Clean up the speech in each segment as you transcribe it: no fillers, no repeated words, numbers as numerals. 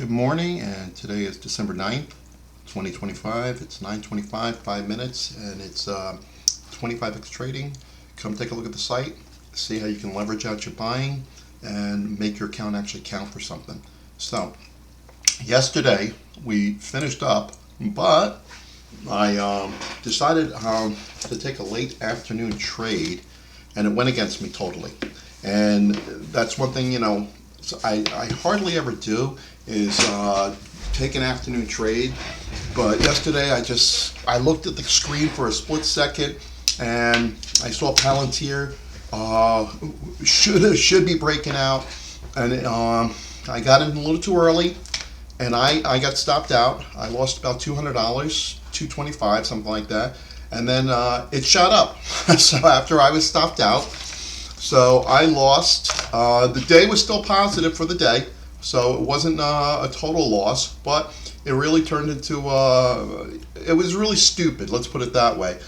Good morning, and today is December 9th, 2025. It's 9:25, 5 minutes, and it's 25x trading. Come take a look at the site, see how you can leverage out your buying and make your account actually count for something. So, yesterday we finished up, but I decided to take a late afternoon trade, and it went against me totally. And that's one thing, so I hardly ever do is take an afternoon trade. But yesterday I looked at the screen for a split second, and I saw Palantir should be breaking out, and I got in a little too early, and I got stopped out. I lost about $200, 225, something like that, and then it shot up. So after I was stopped out, so I lost. The day was still positive for the day, so it wasn't a total loss, but it really turned into, it was really stupid, let's put it that way.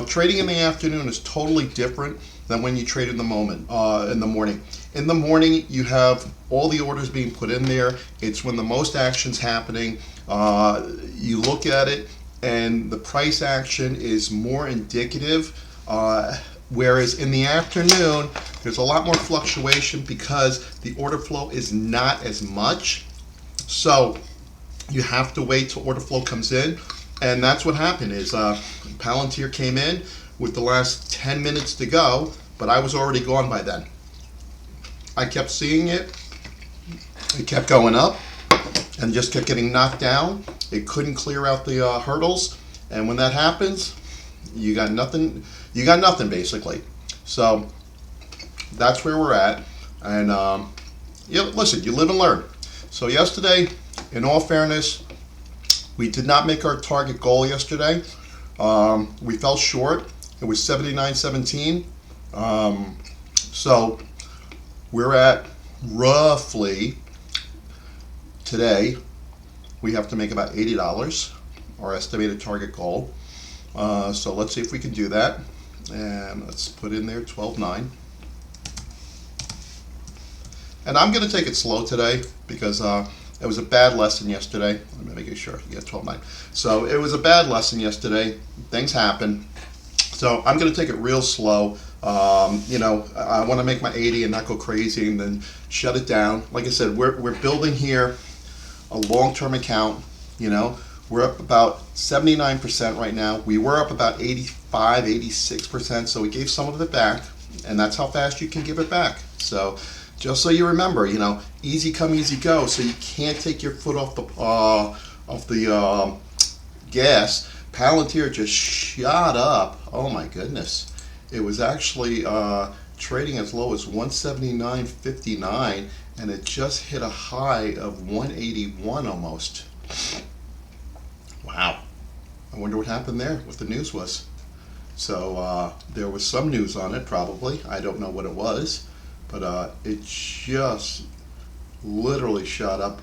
Trading in the afternoon is totally different than when you trade in the morning. In the morning, you have all the orders being put in there. It's when the most action's happening. You look at it, and the price action is more indicative. Whereas in the afternoon, there's a lot more fluctuation because the order flow is not as much. So you have to wait till order flow comes in. And that's what happened is Palantir came in with the last 10 minutes to go, but I was already gone by then. I kept seeing it. It kept going up and just kept getting knocked down. It couldn't clear out the hurdles. And when that happens, you got nothing. You got nothing basically. So that's where we're at. And listen, you live and learn. So yesterday, in all fairness, we did not make our target goal yesterday. We fell short. It was 79.17. So we're at roughly today. We have to make about $80. Our estimated target goal. So let's see if we can do that. And let's put in there 12.9. And I'm going to take it slow today because it was a bad lesson yesterday. Let me make sure. Yeah, 12.9. So it was a bad lesson yesterday. Things happen. So I'm going to take it real slow. I want to make my 80 and not go crazy and then shut it down. Like I said, we're building here a long-term account. We're up about 79% right now. We were up about 85, 86%, so we gave some of it back, and that's how fast you can give it back. So just so you remember, easy come, easy go, so you can't take your foot off the gas. Palantir just shot up. Oh my goodness. It was actually trading as low as 179.59, and it just hit a high of 181 almost. Wow. I wonder what happened there, what the news was. So there was some news on it, probably. I don't know what it was. But it just literally shot up.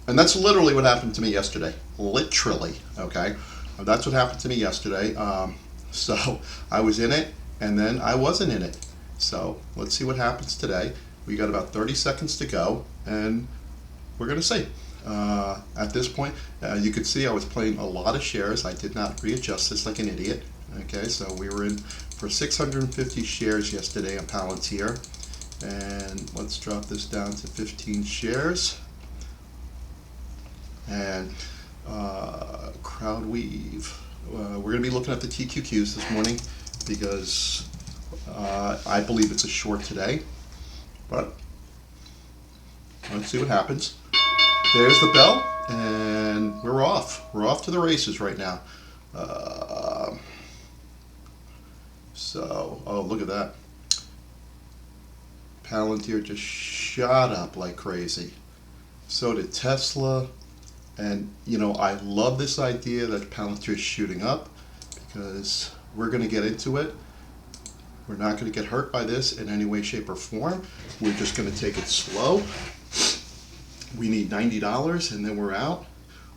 And that's literally what happened to me yesterday. Literally, okay? That's what happened to me yesterday. So I was in it, and then I wasn't in it. So let's see what happens today. We got about 30 seconds to go, and we're going to see. At this point, you could see I was playing a lot of shares. I did not readjust this like an idiot. Okay, so we were in for 650 shares yesterday on Palantir. And let's drop this down to 15 shares. And CrowdWeave. We're going to be looking at the TQQs this morning because I believe it's a short today. But let's see what happens. There's the bell, and we're off. We're off to the races right now. Oh, look at that. Palantir just shot up like crazy. So did Tesla. And, I love this idea that Palantir is shooting up because we're going to get into it. We're not going to get hurt by this in any way, shape, or form. We're just going to take it slow. We need $90 and then we're out.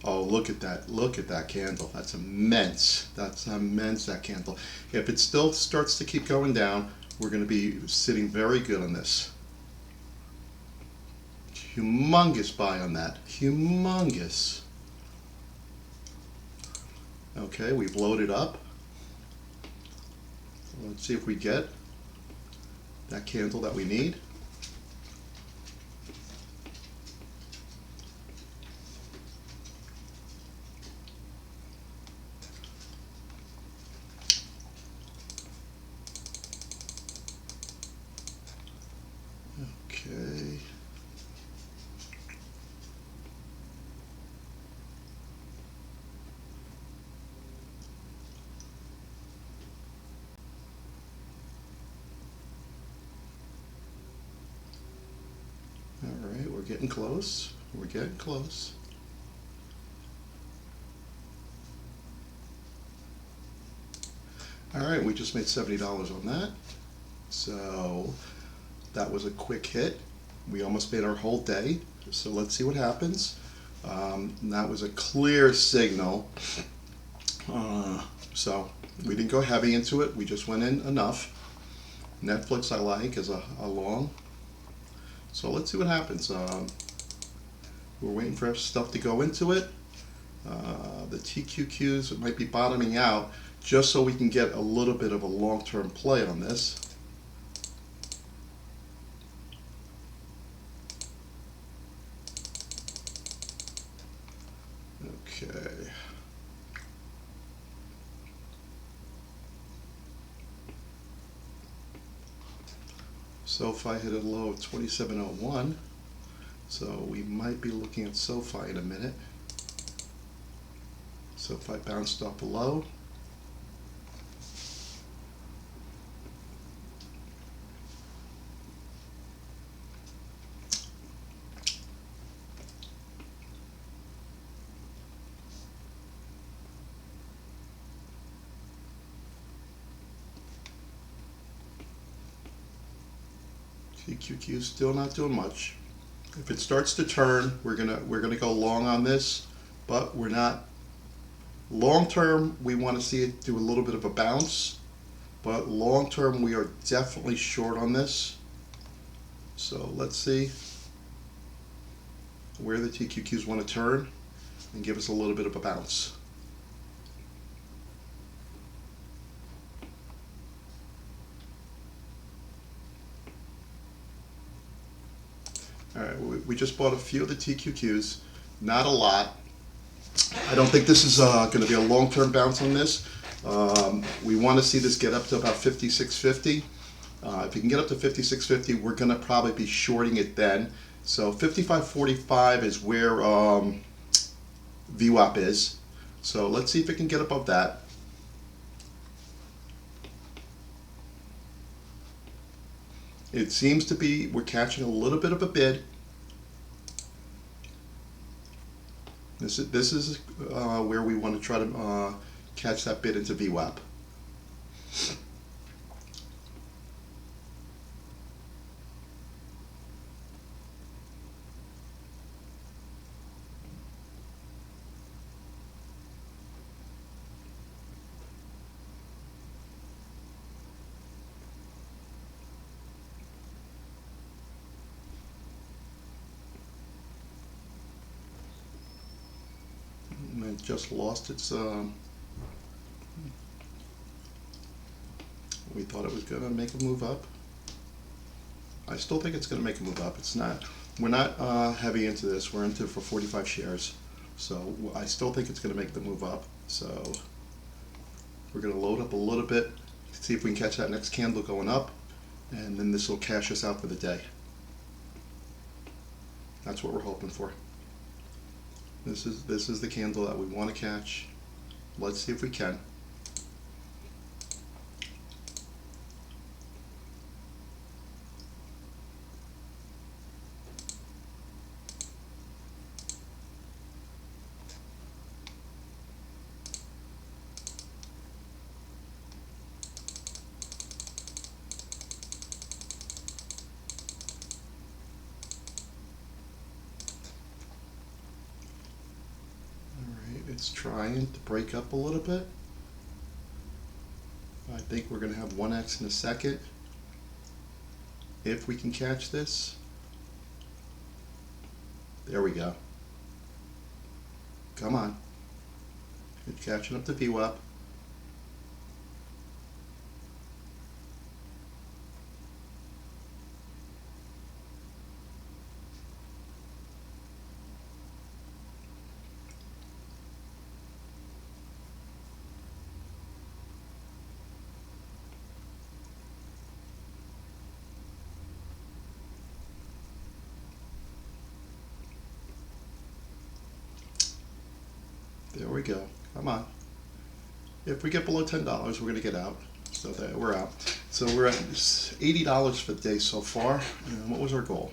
Oh, look at that. Look at that candle. That's immense. That's immense, that candle. If it still starts to keep going down, we're going to be sitting very good on this. Humongous buy on that. Humongous. Okay, we've loaded up. Let's see if we get that candle that we need. Okay. All right, we're getting close. We're getting close. All right, we just made $70 on that. So that was a quick hit. We almost made our whole day. So let's see what happens. That was a clear signal. So we didn't go heavy into it. We just went in enough. Netflix I like as a long. So let's see what happens. We're waiting for stuff to go into it. The TQQs might be bottoming out just so we can get a little bit of a long-term play on this. Okay. SoFi hit a low of 27.01, so we might be looking at SoFi in a minute. SoFi bounced off below. TQQ still not doing much. If it starts to turn, we're gonna go long on this, but we're not. Long term, we want to see it do a little bit of a bounce, but long term, we are definitely short on this. So let's see where the TQQs want to turn and give us a little bit of a bounce. All right, we just bought a few of the TQQs, not a lot. I don't think this is going to be a long-term bounce on this. We want to see this get up to about 56.50. If you can get up to 56.50, we're going to probably be shorting it then. So 55.45 is where VWAP is. So let's see if it can get above that. It seems to be, we're catching a little bit of a bid. This is where we want to try to catch that bid into VWAP. And it just lost its. We thought it was going to make a move up. I still think it's going to make a move up. It's not. We're not heavy into this. We're into it for 45 shares. So I still think it's going to make the move up. So we're going to load up a little bit, see if we can catch that next candle going up, and then this will cash us out for the day. That's what we're hoping for. This is the candle that we want to catch. Let's see if we can. It's trying to break up a little bit. I think we're going to have 1x in a second if we can catch this. There we go. Come on. It's catching up to VWAP. There we go. Come on. If we get below $10, we're going to get out. So there, we're out. So we're at $80 for the day so far. And what was our goal?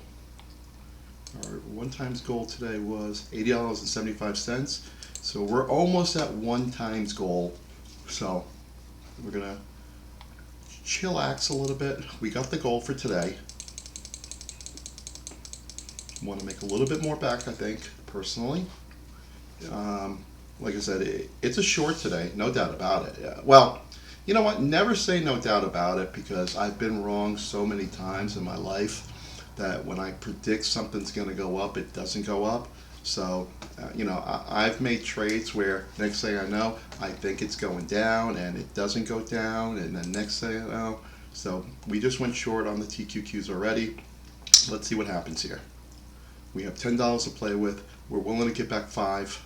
Our one times goal today was $80.75. So we're almost at one times goal. So we're going to chillax a little bit. We got the goal for today. Want to make a little bit more back, I think, personally. Like I said, it's a short today, no doubt about it. Yeah. Well, you know what? Never say no doubt about it, because I've been wrong so many times in my life that when I predict something's going to go up, it doesn't go up. So, you know, I've made trades where next thing I know, I think it's going down and it doesn't go down, and then next thing I know. So we just went short on the TQQs already. Let's see what happens here. We have $10 to play with. We're willing to get back 5.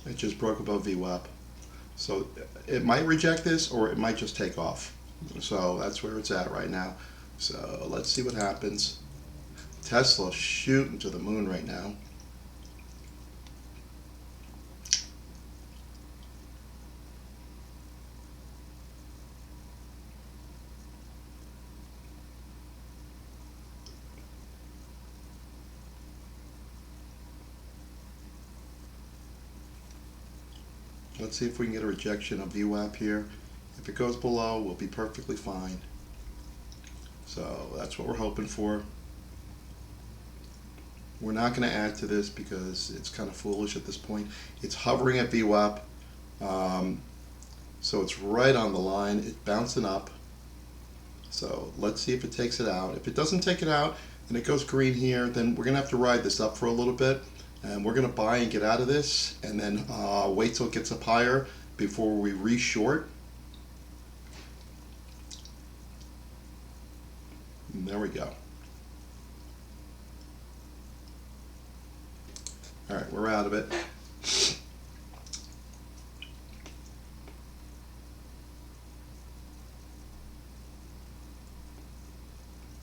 It just broke above VWAP. So it might reject this, or it might just take off. So that's where it's at right now. So let's see what happens. Tesla shooting to the moon right now. Let's see if we can get a rejection of VWAP here. If it goes below, we'll be perfectly fine. So that's what we're hoping for. We're not going to add to this because it's kind of foolish at this point. It's hovering at VWAP, so it's right on the line. It's bouncing up. So let's see if it takes it out. If it doesn't take it out and it goes green here, then we're going to have to ride this up for a little bit. And we're going to buy and get out of this, and then wait till it gets up higher before we re-short. And there we go. All right, we're out of it.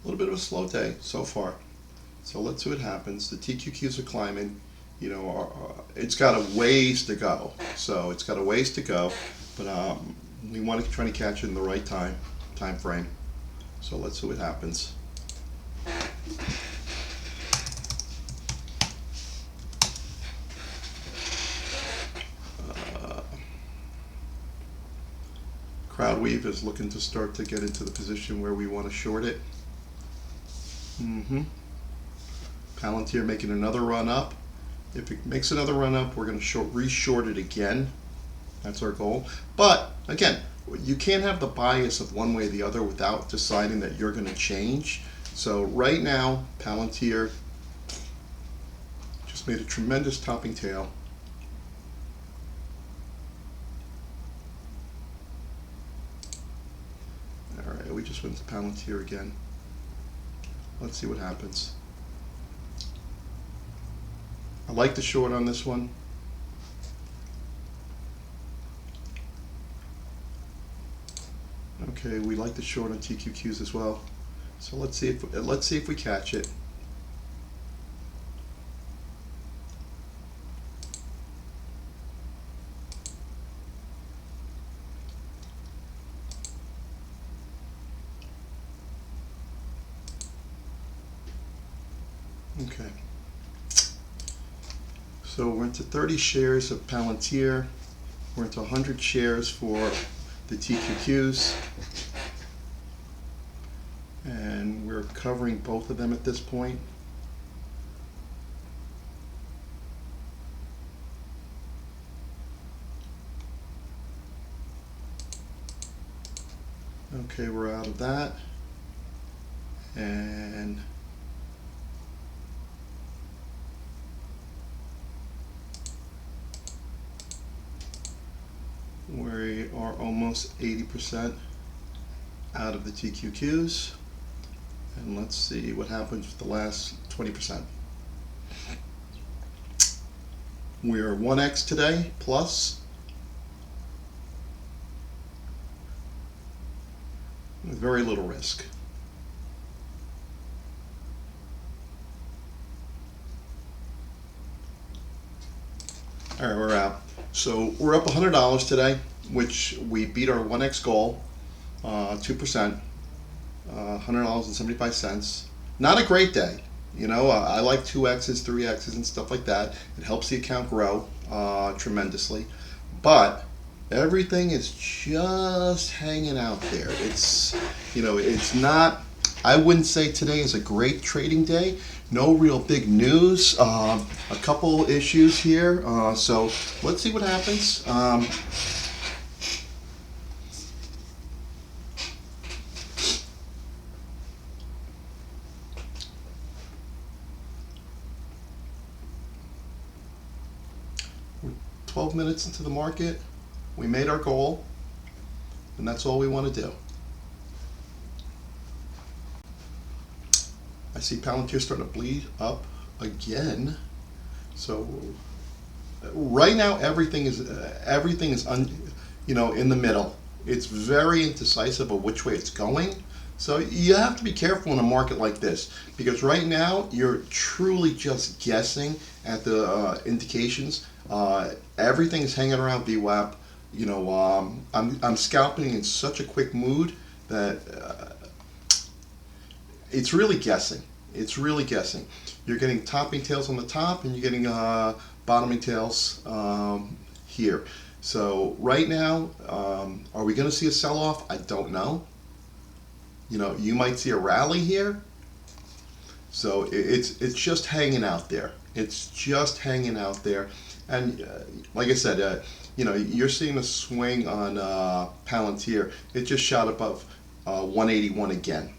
A little bit of a slow day so far. So let's see what happens. The TQQs are climbing. You know, it's got a ways to go. So it's got a ways to go, but we want to try to catch it in the right time frame. So let's see what happens. CrowdWeave is looking to start to get into the position where we want to short it. Palantir making another run up. If it makes another run up, we're going to re-short it again. That's our goal. But again, you can't have the bias of one way or the other without deciding that you're going to change. So right now, Palantir just made a tremendous topping tail. All right, we just went to Palantir again. Let's see what happens. I like the short on this one. Okay, we like the short on TQQs as well. So let's see if we catch it. Okay. So we're into 30 shares of Palantir. We're into 100 shares for the TQQs. And we're covering both of them at this point. Okay, we're out of that. And we are almost 80% out of the TQQs. And let's see what happens with the last 20%. We're 1x today, plus, with very little risk. All right, we're out. So we're up $100 today, which we beat our 1x goal, 2%, $100.75. Not a great day. You know, I like 2x's, 3x's, and stuff like that. It helps the account grow tremendously. But everything is just hanging out there. It's, you know, it's not, I wouldn't say today is a great trading day. No real big news. A couple issues here. So let's see what happens. We're 12 minutes into the market. We made our goal, and that's all we want to do. I see Palantir starting to bleed up again. So right now everything is you know, in the middle. It's very indecisive of which way it's going. So you have to be careful in a market like this, because right now you're truly just guessing at the indications. Everything is hanging around VWAP. You know, I'm scalping in such a quick mood that it's really guessing. It's really guessing. You're getting topping tails on the top, and you're getting bottoming tails here. So right now, are we going to see a sell-off? I don't know. You know, you might see a rally here. So it's just hanging out there. It's just hanging out there. And like I said, you know, you're seeing a swing on Palantir. It just shot above 181 again.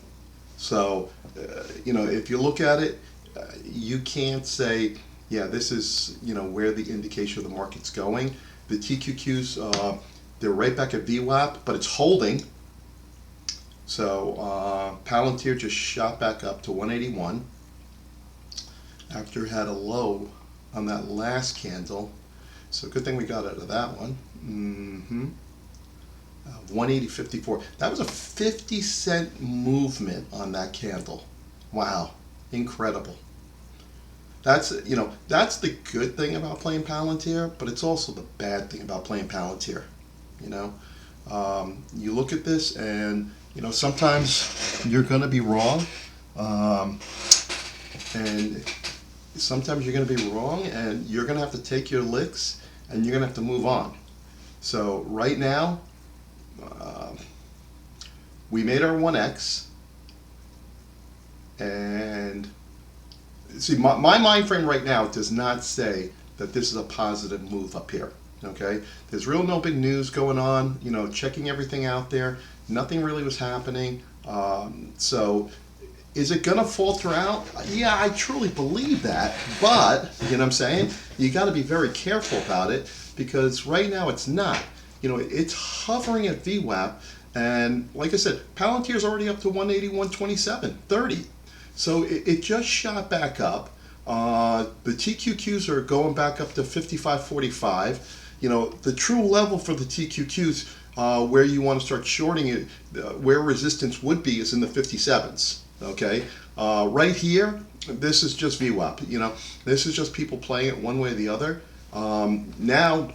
So, you know, if you look at it, you can't say, yeah, this is, you know, where the indication of the market's going. The TQQs, they're right back at VWAP, but it's holding. So Palantir just shot back up to 181 after it had a low on that last candle. So good thing we got out of that one. 180.54. That was a 50-cent movement on that candle. Wow, incredible. That's, you know, that's the good thing about playing Palantir, but it's also the bad thing about playing Palantir. You know, you look at this, and you know, sometimes you're going to be wrong, and sometimes you're going to be wrong, and you're going to have to take your licks, and you're going to have to move on. So right now, we made our 1x, and see, my mind frame right now does not say that this is a positive move up here. Okay, there's no big news going on. You know, checking everything out there, nothing really was happening. So is it gonna falter out? Yeah, I truly believe that, but you know what I'm saying, you got to be very careful about it, because right now it's not. You know, it's hovering at VWAP, and like I said, Palantir's already up to 181.27.30. So it just shot back up. The TQQs are going back up to 55.45. You know, the true level for the TQQs, where you want to start shorting it, where resistance would be, is in the 57s. Okay, right here, this is just VWAP. You know, this is just people playing it one way or the other. Now,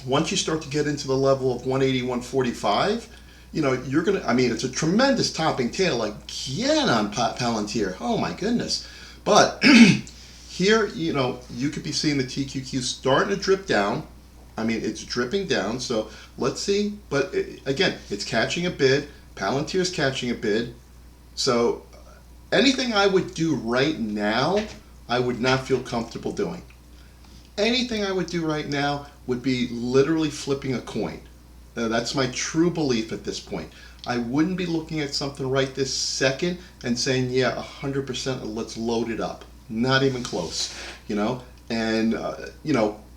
once you start to get into the level of 181.45, you know, you're gonna, I mean, it's a tremendous topping tail again on Palantir. Oh my goodness. But here, you could be seeing the TQQ starting to drip down. I mean, it's dripping down. So let's see. But again, it's catching a bid. Palantir's catching a bid. So anything I would do right now, I would not feel comfortable doing. Anything I would do right now would be literally flipping a coin. That's my true belief at this point. I wouldn't be looking at something right this second and saying, yeah, 100%, let's load it up. Not even close, And,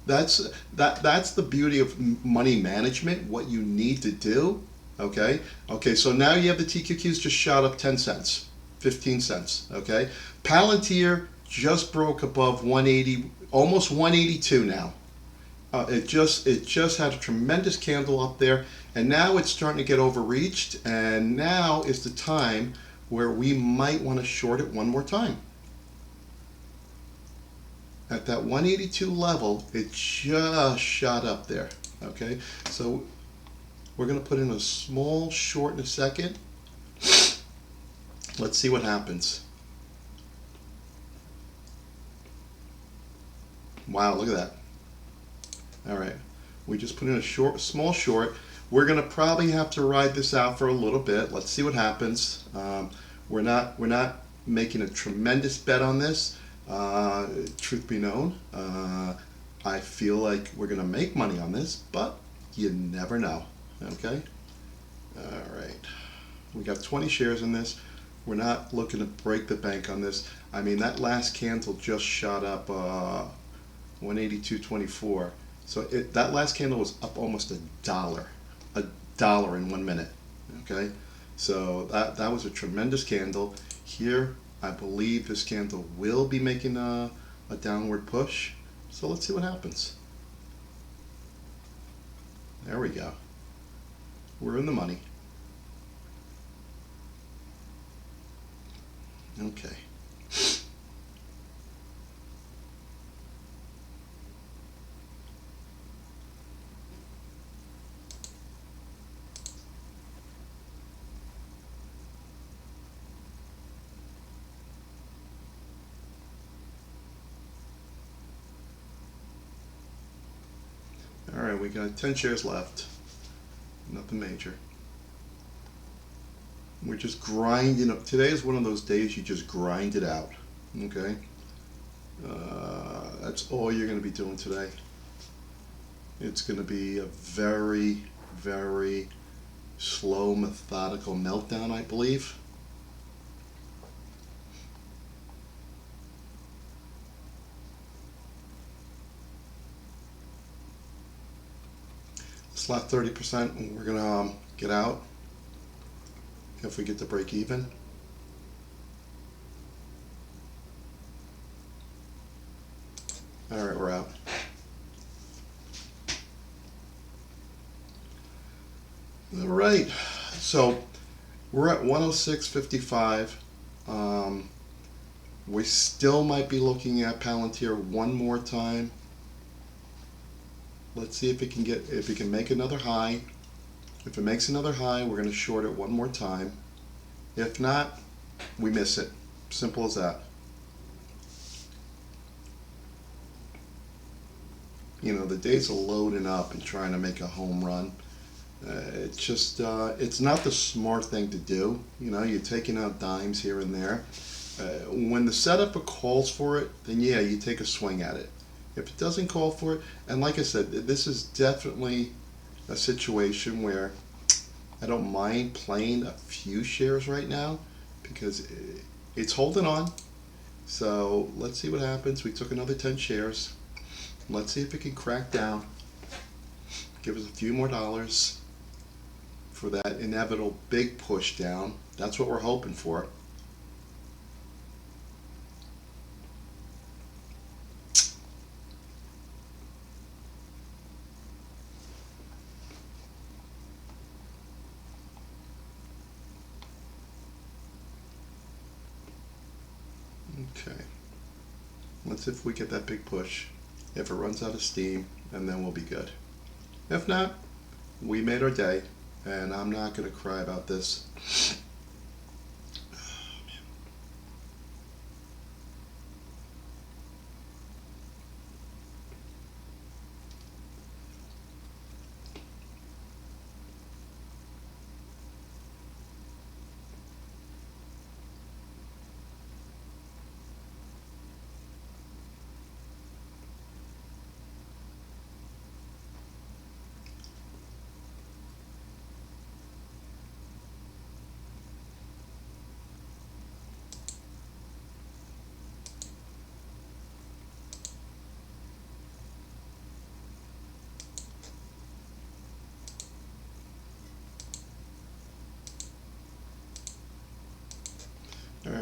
that's the beauty of money management, what you need to do, okay? Okay, so now you have the TQQs just shot up 10 cents, 15 cents, okay? Palantir just broke above 180, almost 182 now. It just had a tremendous candle up there, and now it's starting to get overreached, and now is the time where we might want to short it one more time. At that 182 level, it just shot up there, okay? So we're going to put in a small short in a second. Let's see what happens. Wow, look at that. All right, we just put in a small short. We're gonna probably have to ride this out for a little bit. Let's see what happens. We're not making a tremendous bet on this. Truth be known, I feel like we're gonna make money on this, but you never know. Okay. All right. We got 20 shares in this. We're not looking to break the bank on this. I mean, that last candle just shot up 182.24. So that last candle was up almost $1 in 1 minute. Okay, so that was a tremendous candle. Here, I believe this candle will be making a downward push. So let's see what happens. There we go. We're in the money. Okay. All right, we got 10 shares left. Nothing major. We're just grinding up. Today is one of those days you just grind it out. Okay? That's all you're going to be doing today. It's going to be a very, very slow, methodical meltdown, I believe. It's left 30%, and we're going to get out if we get to break even. All right, we're out. All right, so we're at 106.55. We still might be looking at Palantir one more time. Let's see if it can make another high. If it makes another high, we're going to short it one more time. If not, we miss it. Simple as that. The days of loading up and trying to make a home run, it's just, it's not the smart thing to do. You're taking out dimes here and there. When the setup calls for it, then yeah, you take a swing at it. If it doesn't call for it, and like I said, this is definitely a situation where I don't mind playing a few shares right now because it's holding on. So let's see what happens. We took another 10 shares. Let's see if it can crack down. Give us a few more dollars for that inevitable big push down. That's what we're hoping for. Okay, let's see if we get that big push. If it runs out of steam, and then we'll be good. If not, we made our day, and I'm not going to cry about this.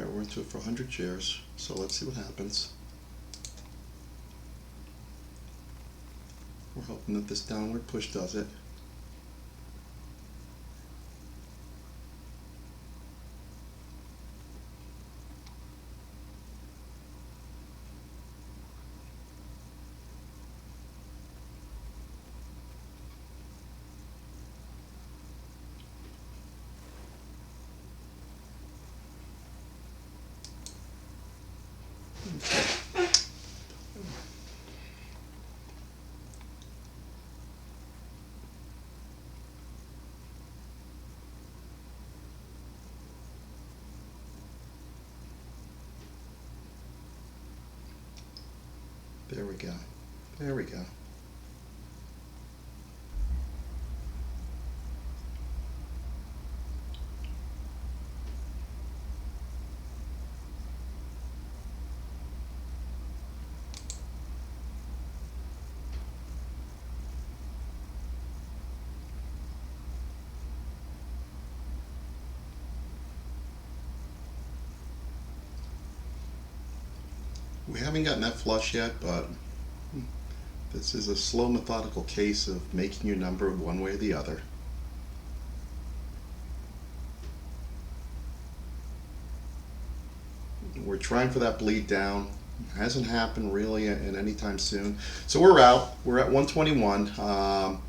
Alright, we're into it for 100 shares, so let's see what happens. We're hoping that this downward push does it. There we go. There we go. We haven't gotten that flush yet, but this is a slow, methodical case of making your number one way or the other. We're trying for that bleed down. It hasn't happened really in any time soon. So we're out. We're at 121.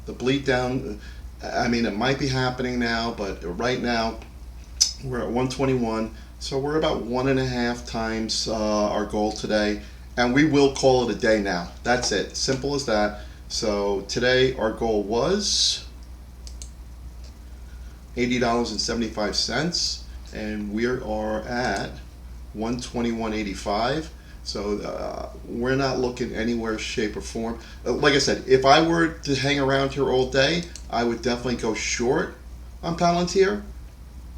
The bleed down, I mean, it might be happening now, but right now we're at 121. So we're about 1.5 times our goal today, and we will call it a day now. That's it, simple as that. So today our goal was $80.75, and we are at 121.85. So we're not looking anywhere, shape, or form. Like I said, if I were to hang around here all day, I would definitely go short on Palantir.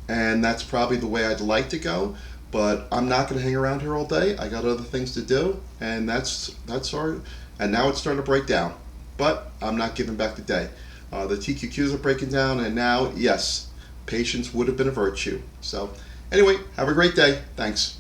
And that's probably the way I'd like to go, but I'm not going to hang around here all day. I got other things to do, and that's our. And now it's starting to break down, but I'm not giving back the day. The TQQs are breaking down, and now, yes, patience would have been a virtue. So, anyway, have a great day. Thanks.